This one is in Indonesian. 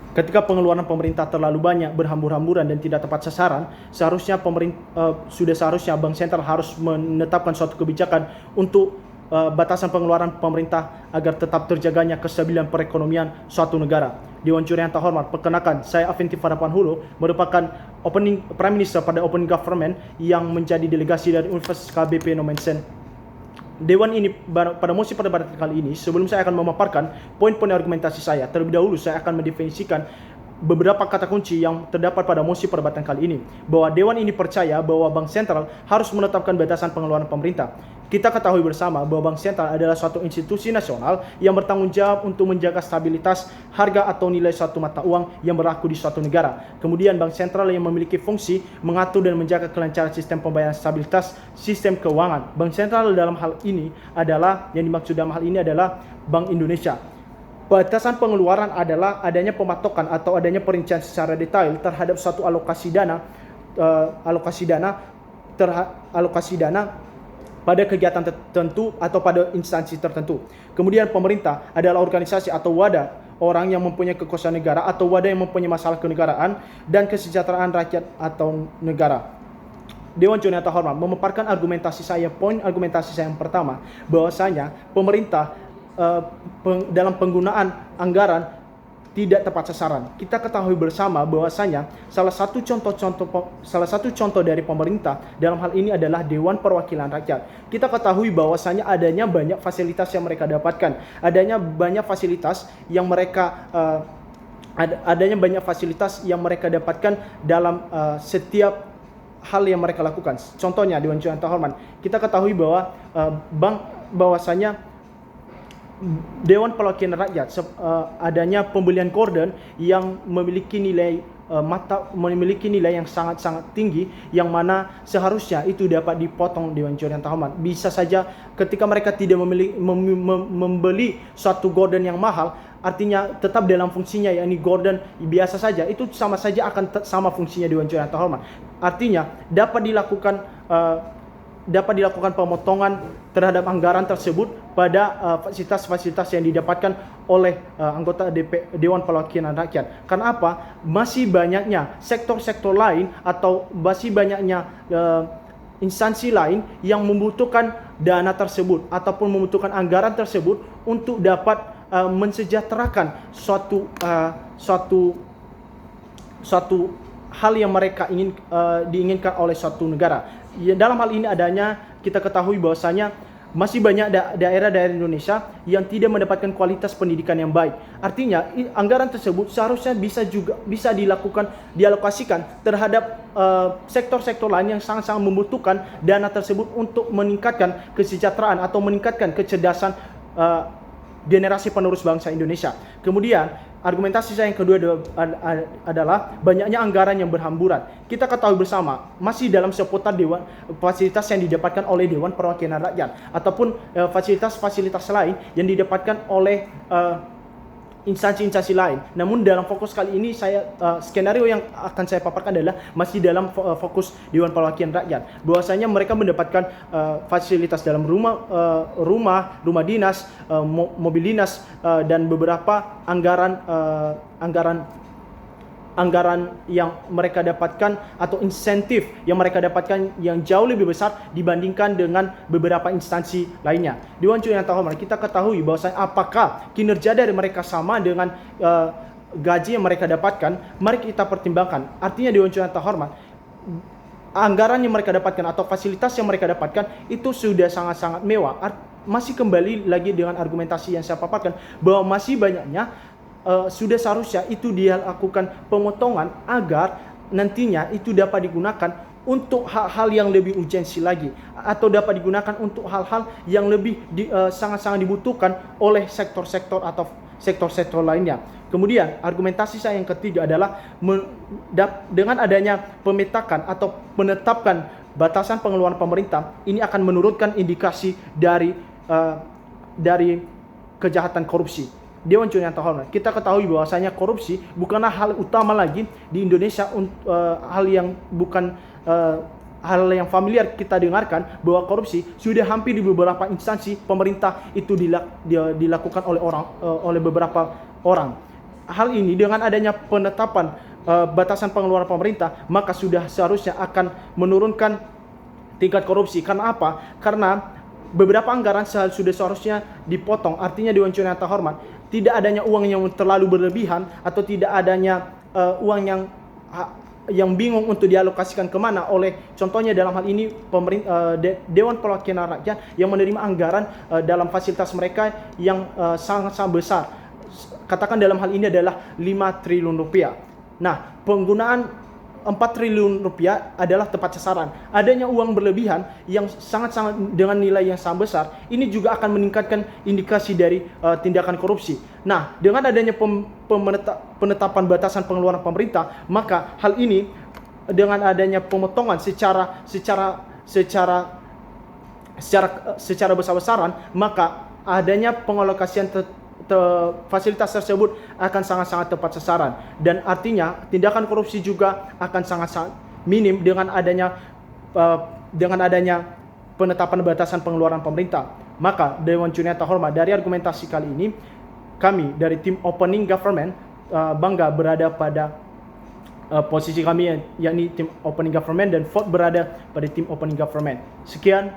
Ketika pengeluaran pemerintah terlalu banyak, berhambur-hamburan dan tidak tepat sasaran, seharusnya Bank Sentral harus menetapkan suatu kebijakan untuk batasan pengeluaran pemerintah agar tetap terjaganya kestabilan perekonomian suatu negara. Dewan Juri yang terhormat, perkenalkan saya Avinti Farapanhulo, merupakan Prime Minister pada Open Government yang menjadi delegasi dari Universitas KBP Nomensen. Dewan ini pada mosi perdebatan kali ini, sebelum saya akan memaparkan poin-poin argumentasi saya, terlebih dahulu saya akan mendefinisikan beberapa kata kunci yang terdapat pada mosi perdebatan kali ini, bahwa Dewan ini percaya bahwa Bank Sentral harus menetapkan batasan pengeluaran pemerintah. Kita ketahui bersama bahwa Bank Sentral adalah suatu institusi nasional yang bertanggung jawab untuk menjaga stabilitas harga atau nilai suatu mata uang yang berlaku di suatu negara. Kemudian Bank Sentral yang memiliki fungsi mengatur dan menjaga kelancaran sistem pembayaran, stabilitas sistem keuangan. Bank Sentral dalam hal ini adalah, yang dimaksud dalam hal ini adalah Bank Indonesia. Batasan pengeluaran adalah adanya pematokan atau adanya perincian secara detail terhadap suatu alokasi dana pada kegiatan tertentu atau pada instansi tertentu. Kemudian pemerintah adalah organisasi atau wadah orang yang mempunyai kekuasaan negara atau wadah yang mempunyai masalah kenegaraan dan kesejahteraan rakyat atau negara. Dewan Juri yang terhormat, memaparkan poin argumentasi saya yang pertama, bahwasanya pemerintah dalam penggunaan anggaran tidak tepat sasaran. Kita ketahui bersama bahwasanya salah satu contoh dari pemerintah dalam hal ini adalah Dewan Perwakilan Rakyat. Kita ketahui bahwasanya adanya banyak fasilitas yang mereka dapatkan, dapatkan dalam setiap hal yang mereka lakukan. Contohnya Dewan Juri yang terhormat, kita ketahui bahwa bahwasanya Dewan Perwakilan Rakyat adanya pembelian gorden yang memiliki nilai yang sangat-sangat tinggi, yang mana seharusnya itu dapat dipotong Dewan Juri yang terhormat. Bisa saja ketika mereka tidak membeli suatu gorden yang mahal, artinya tetap dalam fungsinya, yakni gorden biasa saja, itu sama saja akan sama fungsinya Dewan Juri yang terhormat. Artinya dapat dilakukan pemotongan terhadap anggaran tersebut pada fasilitas-fasilitas yang didapatkan oleh anggota Dewan Perwakilan Rakyat. Karena apa? Masih banyaknya sektor-sektor lain atau masih banyaknya instansi lain yang membutuhkan dana tersebut ataupun membutuhkan anggaran tersebut untuk dapat mensejahterakan suatu hal yang mereka diinginkan oleh suatu negara. Ya, dalam hal ini kita ketahui bahwasanya masih banyak daerah-daerah Indonesia yang tidak mendapatkan kualitas pendidikan yang baik. Artinya anggaran tersebut seharusnya bisa dialokasikan terhadap sektor-sektor lain yang sangat-sangat membutuhkan dana tersebut untuk meningkatkan kesejahteraan atau meningkatkan kecerdasan generasi penerus bangsa Indonesia. Kemudian argumentasi saya yang kedua adalah banyaknya anggaran yang berhamburan. Kita ketahui bersama masih dalam seputar fasilitas yang didapatkan oleh Dewan Perwakilan Rakyat ataupun fasilitas-fasilitas lain yang didapatkan oleh instansi-instansi lain. Namun dalam fokus kali ini skenario yang akan saya paparkan adalah masih dalam fokus Dewan Perwakilan Rakyat. Bahwasanya mereka mendapatkan fasilitas dalam rumah dinas, mobil dinas, dan beberapa anggaran yang mereka dapatkan atau insentif yang mereka dapatkan yang jauh lebih besar dibandingkan dengan beberapa instansi lainnya. Dewan Juri yang terhormat, kita ketahui bahwasanya apakah kinerja dari mereka sama dengan gaji yang mereka dapatkan. Mari kita pertimbangkan. Artinya Dewan Juri yang terhormat, anggaran yang mereka dapatkan atau fasilitas yang mereka dapatkan itu sudah sangat-sangat mewah. Masih kembali lagi dengan argumentasi yang saya paparkan bahwa masih banyaknya sudah seharusnya itu dia lakukan pemotongan agar nantinya itu dapat digunakan untuk hal-hal yang lebih urgensi lagi, atau dapat digunakan untuk hal-hal yang lebih sangat-sangat dibutuhkan oleh sektor-sektor atau sektor-sektor lainnya. Kemudian argumentasi saya yang ketiga adalah dengan adanya pemetakan atau penetapan batasan pengeluaran pemerintah, ini akan menurunkan indikasi dari kejahatan korupsi. Dewan Juri yang terhormat, kita ketahui bahwasanya korupsi bukanlah hal utama lagi di Indonesia, hal yang familiar kita dengarkan, bahwa korupsi sudah hampir di beberapa instansi pemerintah itu dilakukan oleh beberapa orang. hal ini dengan adanya penetapan batasan pengeluaran pemerintah, maka sudah seharusnya akan menurunkan tingkat korupsi. Karena apa? Karena beberapa anggaran sudah seharusnya dipotong. Artinya Dewan Juri yang terhormat, tidak adanya uang yang terlalu berlebihan atau tidak adanya uang yang bingung untuk dialokasikan kemana oleh, contohnya dalam hal ini Dewan Perwakilan Rakyat yang menerima anggaran dalam fasilitas mereka yang sangat-sangat besar. Katakan dalam hal ini adalah 5 triliun rupiah. Nah, penggunaan 4 triliun rupiah adalah tepat sasaran. Adanya uang berlebihan yang sangat-sangat dengan nilai yang sangat besar, ini juga akan meningkatkan indikasi dari tindakan korupsi. Nah, dengan adanya penetapan batasan pengeluaran pemerintah, maka hal ini dengan adanya pemotongan secara besar-besaran, maka adanya pengalokasian fasilitas tersebut akan sangat-sangat tepat sasaran, dan artinya tindakan korupsi juga akan sangat-sangat minim dengan adanya penetapan batasan pengeluaran pemerintah. Maka Dewan Juri yang terhormat, dari argumentasi kali ini kami dari tim Opening Government bangga berada pada posisi kami, yakni tim Opening Government, dan vote berada pada tim Opening Government. Sekian.